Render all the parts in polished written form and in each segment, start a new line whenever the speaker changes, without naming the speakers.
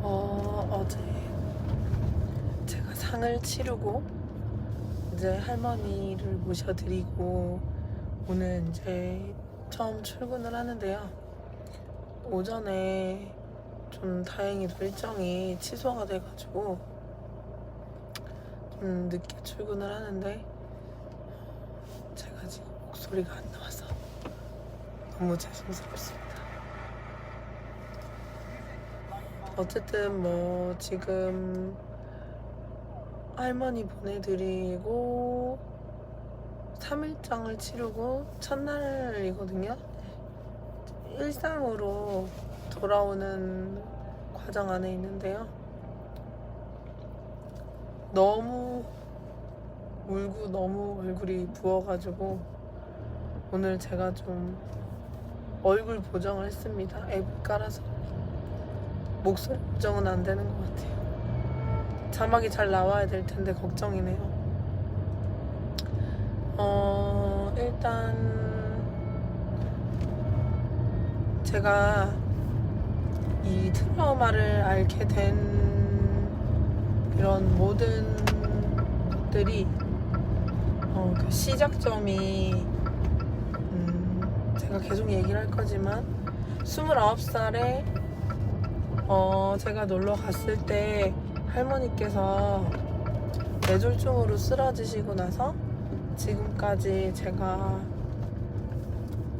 어제 제가 상을 치르고 이제 할머니를 모셔드리고 오늘 이제 처음 출근을 하는데요. 오전에 좀 다행히도 일정이 취소가 돼가지고 좀 늦게 출근을 하는데 제가 지금 목소리가 안 나와서 너무 죄송스럽습니다. 어쨌든 뭐 지금 할머니 보내드리고 3일장을 치르고 첫날이거든요. 일상으로 돌아오는 과정 안에 있는데요. 너무 울고 너무 얼굴이 부어가지고 오늘 제가 좀 얼굴 보정을 했습니다. 앱 깔아서. 목소리 보정은 안 되는 것 같아요. 자막이 잘 나와야 될 텐데 걱정이네요. 일단 제가 이 트라우마를 앓게 된 이런 모든 것들이 그 시작점이 제가 계속 얘기를 할 거지만 29살에 제가 놀러 갔을 때 할머니께서 뇌졸중으로 쓰러지시고 나서 지금까지 제가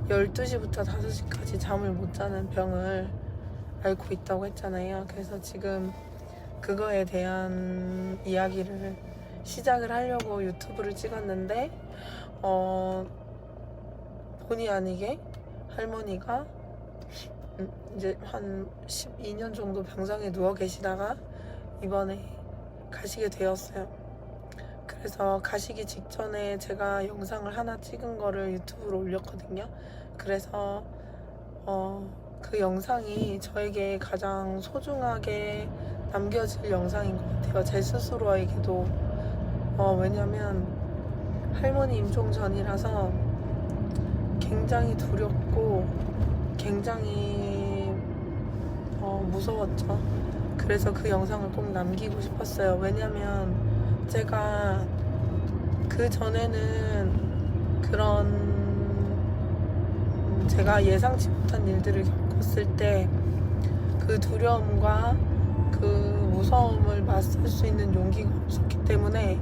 12시부터 5시까지 잠을 못 자는 병을 앓고 있다고 했잖아요. 그래서 지금 그거에 대한 이야기를 시작을 하려고 유튜브를 찍었는데 본의 아니게 할머니가 이제 한 12년 정도 병상에 누워 계시다가 이번에 가시게 되었어요. 그래서 가시기 직전에 제가 영상을 하나 찍은 거를 유튜브로 올렸거든요. 그래서 그 영상이 저에게 가장 소중하게 남겨질 영상인 것 같아요. 제 스스로에게도. 왜냐면 할머니 임종 전이라서 굉장히 두렵고 굉장히 무서웠죠. 그래서 그 영상을 꼭 남기고 싶었어요. 왜냐면 제가 그 전에는 그런 제가 예상치 못한 일들을 겪었을 때 그 두려움과 그 무서움을 맞설 수 있는 용기가 없었기 때문에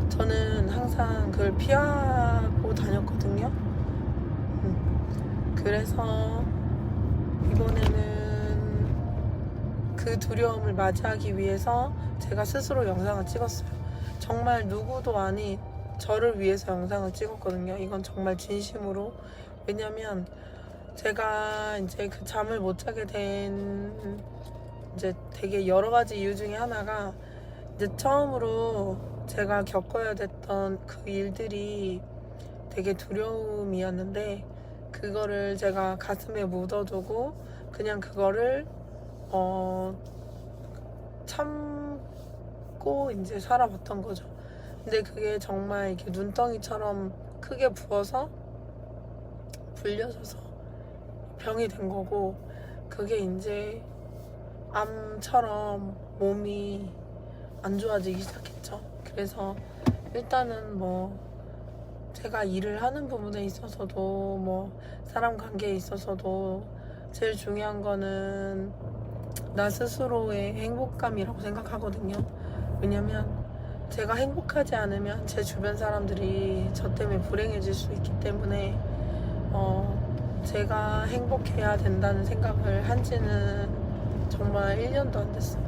저는 항상 그걸 피하고 다녔거든요. 그래서 이번에는 그 두려움을 맞이하기 위해서 제가 스스로 영상을 찍었어요. 정말 누구도 아닌 저를 위해서 영상을 찍었거든요. 이건 정말 진심으로. 왜냐면 제가 이제 그 잠을 못 자게 된 이제 되게 여러 가지 이유 중에 하나가 이제 처음으로 제가 겪어야 됐던 그 일들이 되게 두려움이었는데 그거를 제가 가슴에 묻어두고 그냥 그거를 참고 이제 살아봤던 거죠. 근데 그게 정말 이렇게 눈덩이처럼 크게 부어서 불려져서 병이 된 거고 그게 이제 암처럼 몸이 안 좋아지기 시작했죠. 그래서 일단은 뭐 제가 일을 하는 부분에 있어서도 뭐 사람 관계에 있어서도 제일 중요한 거는 나 스스로의 행복감이라고 생각하거든요. 왜냐면 제가 행복하지 않으면 제 주변 사람들이 저 때문에 불행해질 수 있기 때문에 제가 행복해야 된다는 생각을 한 지는 정말 1년도 안 됐어요.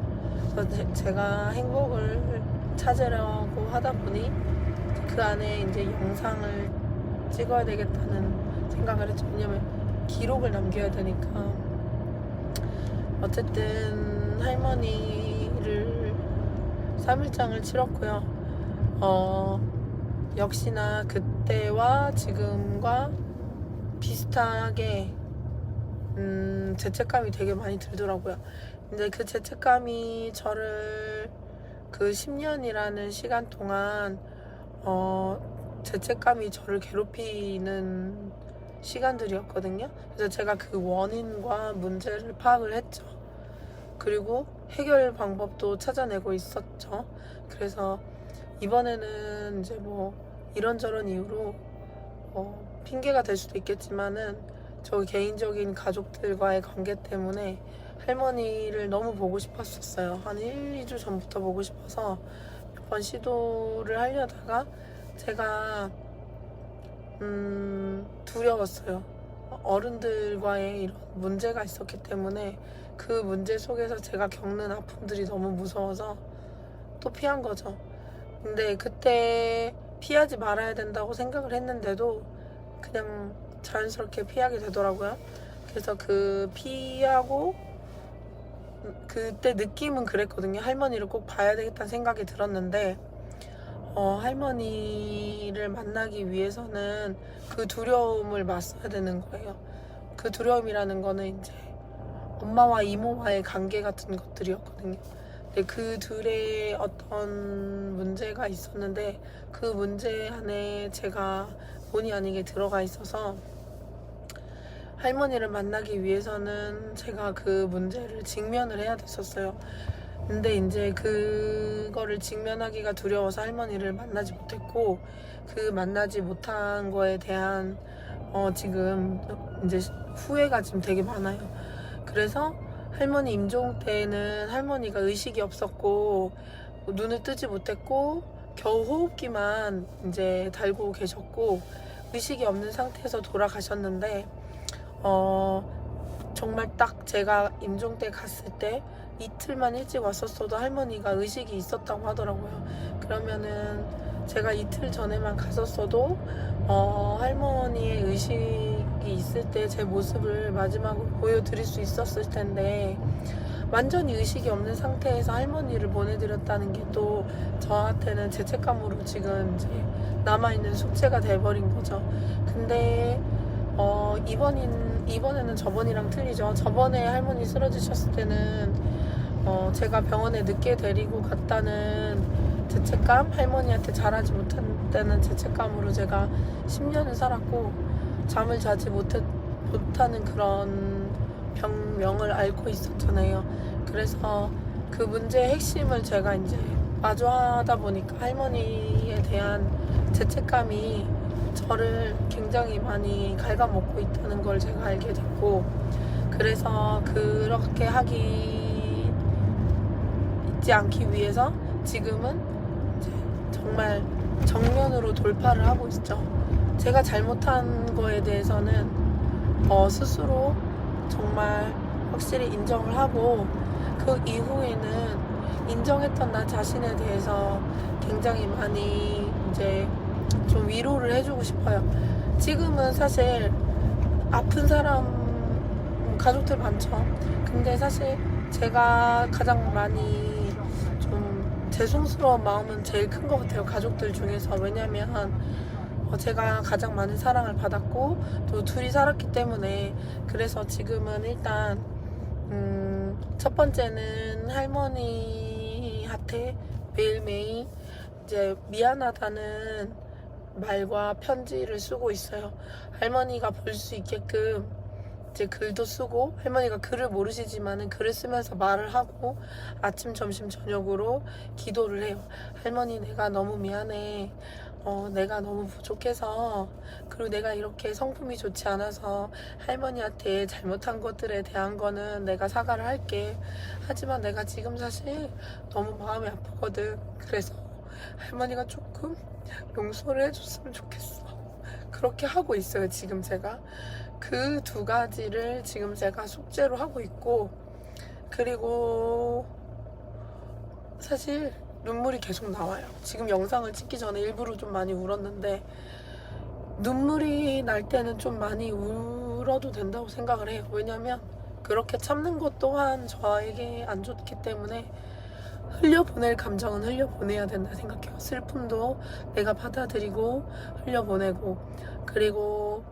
그래서 제가 행복을 찾으려고 하다 보니 그 안에 이제 영상을 찍어야 되겠다는 생각을 했죠. 왜냐면 기록을 남겨야 되니까. 어쨌든 할머니를 3일장을 치렀고요. 역시나 그때와 지금과 비슷하게 죄책감이 되게 많이 들더라고요. 근데 그 죄책감이 저를 그 10년이라는 시간 동안 죄책감이 저를 괴롭히는 시간들이었거든요. 그래서 제가 그 원인과 문제를 파악을 했죠. 그리고 해결 방법도 찾아내고 있었죠. 그래서 이번에는 이제 뭐 이런저런 이유로 핑계가 될 수도 있겠지만은 저 개인적인 가족들과의 관계 때문에 할머니를 너무 보고 싶었었어요. 한 1, 2주 전부터 보고 싶어서 몇 번 시도를 하려다가 제가 두려웠어요. 어른들과의 이런 문제가 있었기 때문에 그 문제 속에서 제가 겪는 아픔들이 너무 무서워서 또 피한 거죠. 근데 그때 피하지 말아야 된다고 생각을 했는데도 그냥 자연스럽게 피하게 되더라고요. 그래서 그 피하고 그때 느낌은 그랬거든요. 할머니를 꼭 봐야 되겠다는 생각이 들었는데 할머니를 만나기 위해서는 그 두려움을 맞서야 되는 거예요. 그 두려움이라는 거는 이제 엄마와 이모와의 관계 같은 것들이었거든요. 근데 그 둘의 어떤 문제가 있었는데 그 문제 안에 제가 본의 아니게 들어가 있어서 할머니를 만나기 위해서는 제가 그 문제를 직면을 해야 됐었어요. 근데 이제 그거를 직면하기가 두려워서 할머니를 만나지 못했고, 그 만나지 못한 거에 대한 지금 이제 후회가 지금 되게 많아요. 그래서 할머니 임종 때는 할머니가 의식이 없었고 눈을 뜨지 못했고 겨우 호흡기만 이제 달고 계셨고 의식이 없는 상태에서 돌아가셨는데 정말 딱 제가 임종 때 갔을 때 이틀만 일찍 왔었어도 할머니가 의식이 있었다고 하더라고요. 그러면은 제가 이틀 전에만 갔었어도 할머니의 의식이 있을 때 제 모습을 마지막으로 보여드릴 수 있었을 텐데 완전히 의식이 없는 상태에서 할머니를 보내드렸다는 게 또 저한테는 죄책감으로 지금 이제 남아있는 숙제가 돼버린 거죠. 근데 이번에는 저번이랑 틀리죠. 저번에 할머니 쓰러지셨을 때는 제가 병원에 늦게 데리고 갔다는 죄책감, 할머니한테 잘하지 못한다는 죄책감으로 제가 10년을 살았고 잠을 자지 못하는 그런 병명을 앓고 있었잖아요. 그래서 그 문제의 핵심을 제가 이제 마주하다 보니까 할머니에 대한 죄책감이 저를 굉장히 많이 갉아먹고 있다는 걸 제가 알게 됐고, 그래서 그렇게 하기 있지 않기 위해서 지금은 이제 정말 정면으로 돌파를 하고 있죠. 제가 잘못한 거에 대해서는 스스로 정말 확실히 인정을 하고 그 이후에는 인정했던 나 자신에 대해서 굉장히 많이 이제 좀 위로를 해주고 싶어요. 지금은 사실 아픈 사람 가족들 많죠. 근데 사실 제가 가장 많이 좀 죄송스러운 마음은 제일 큰 것 같아요. 가족들 중에서. 왜냐면 제가 가장 많은 사랑을 받았고 또 둘이 살았기 때문에. 그래서 지금은 일단 첫 번째는 할머니한테 매일매일 이제 미안하다는 말과 편지를 쓰고 있어요. 할머니가 볼 수 있게끔 이제 글도 쓰고, 할머니가 글을 모르시지만은 글을 쓰면서 말을 하고 아침, 점심, 저녁으로 기도를 해요. 할머니, 내가 너무 미안해. 내가 너무 부족해서, 그리고 내가 이렇게 성품이 좋지 않아서 할머니한테 잘못한 것들에 대한 거는 내가 사과를 할게. 하지만 내가 지금 사실 너무 마음이 아프거든. 그래서 할머니가 조금 용서를 해줬으면 좋겠어. 그렇게 하고 있어요. 지금 제가 그 두 가지를 지금 제가 숙제로 하고 있고, 그리고 사실 눈물이 계속 나와요. 지금 영상을 찍기 전에 일부러 좀 많이 울었는데, 눈물이 날 때는 좀 많이 울어도 된다고 생각을 해요. 왜냐면 그렇게 참는 것 또한 저에게 안 좋기 때문에 흘려보낼 감정은 흘려보내야 된다 생각해요. 슬픔도 내가 받아들이고 흘려보내고, 그리고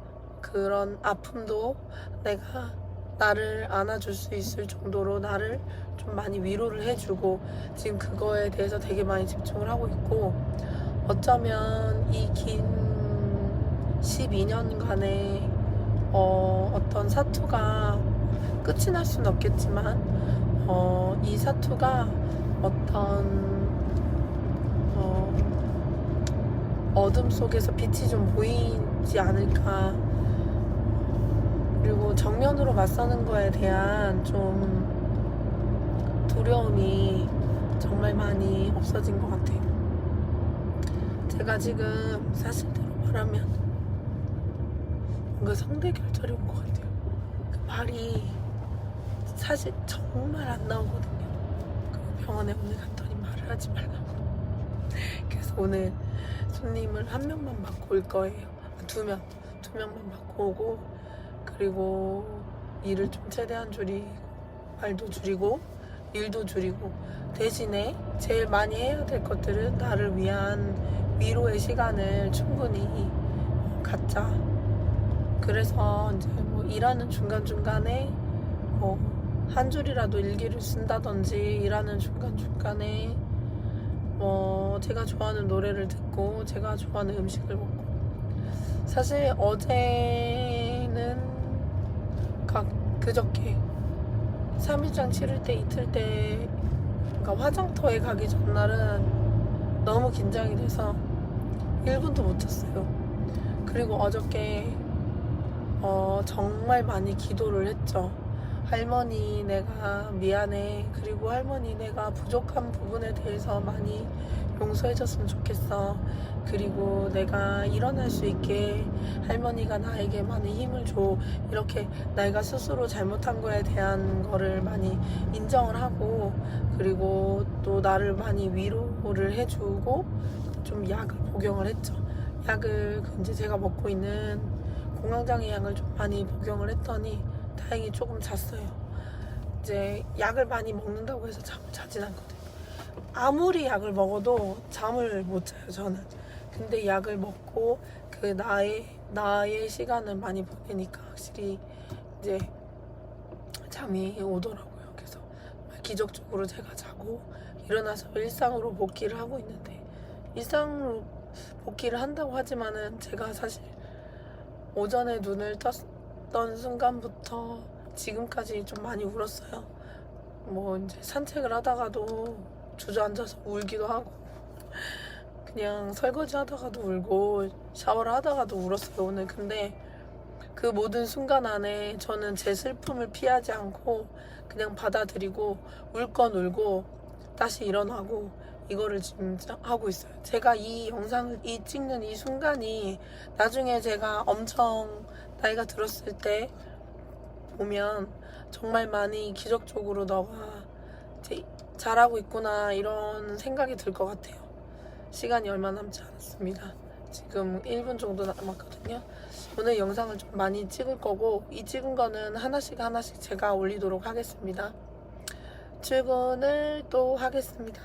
그런 아픔도 내가 나를 안아줄 수 있을 정도로 나를 좀 많이 위로를 해주고, 지금 그거에 대해서 되게 많이 집중을 하고 있고, 어쩌면 이 긴 12년간의 어떤 사투가 끝이 날 수는 없겠지만 이 사투가 어떤 어둠 속에서 빛이 좀 보이지 않을까. 그리고 정면으로 맞서는 거에 대한 좀 두려움이 정말 많이 없어진 것 같아요. 제가 지금 사실대로 말하면 뭔가 성대결절이 온 것 같아요. 그 말이 사실 정말 안 나오거든요. 그 병원에 오늘 갔더니 말을 하지 말라고. 그래서 오늘 손님을 한 명만 받고 올 거예요. 두 명만 받고 오고, 그리고 일을 좀 최대한 줄이고, 말도 줄이고, 일도 줄이고, 대신에 제일 많이 해야 될 것들은 나를 위한 위로의 시간을 충분히 갖자. 그래서 이제 뭐 일하는 중간중간에 뭐 한 줄이라도 일기를 쓴다든지, 일하는 중간중간에 뭐 제가 좋아하는 노래를 듣고 제가 좋아하는 음식을 먹고. 사실 어제는 그저께 3일장 치를 때 이틀 때, 그러니까 화장터에 가기 전날은 너무 긴장이 돼서 1분도 못 잤어요. 그리고 어저께 정말 많이 기도를 했죠. 할머니 내가 미안해. 그리고 할머니 내가 부족한 부분에 대해서 많이 용서해줬으면 좋겠어. 그리고 내가 일어날 수 있게 할머니가 나에게 많은 힘을 줘. 이렇게 내가 스스로 잘못한 거에 대한 거를 많이 인정을 하고, 그리고 또 나를 많이 위로를 해주고 좀 약을 복용을 했죠. 약을 이제 제가 먹고 있는 공황장애 약을 좀 많이 복용을 했더니 다행히 조금 잤어요. 이제 약을 많이 먹는다고 해서 잠을 자진 않거든요. 아무리 약을 먹어도 잠을 못 자요, 저는. 근데 약을 먹고 그 나의 시간을 많이 보내니까 확실히 이제 잠이 오더라고요. 그래서 기적적으로 제가 자고 일어나서 일상으로 복귀를 하고 있는데, 일상으로 복귀를 한다고 하지만은 제가 사실 오전에 눈을 떴던 순간부터 지금까지 좀 많이 울었어요. 뭐 이제 산책을 하다가도 주저앉아서 울기도 하고, 그냥 설거지 하다가도 울고, 샤워를 하다가도 울었어요, 오늘. 근데 그 모든 순간 안에 저는 제 슬픔을 피하지 않고 그냥 받아들이고, 울 건 울고 다시 일어나고, 이거를 지금 하고 있어요. 제가 이 영상을 찍는 이 순간이 나중에 제가 엄청 나이가 들었을 때 보면 정말 많이 기적적으로 너가 이제 잘하고 있구나 이런 생각이 들 것 같아요. 시간이 얼마 남지 않았습니다. 지금 1분 정도 남았거든요. 오늘 영상을 좀 많이 찍을 거고, 이 찍은 거는 하나씩 제가 올리도록 하겠습니다. 출근을 또 하겠습니다.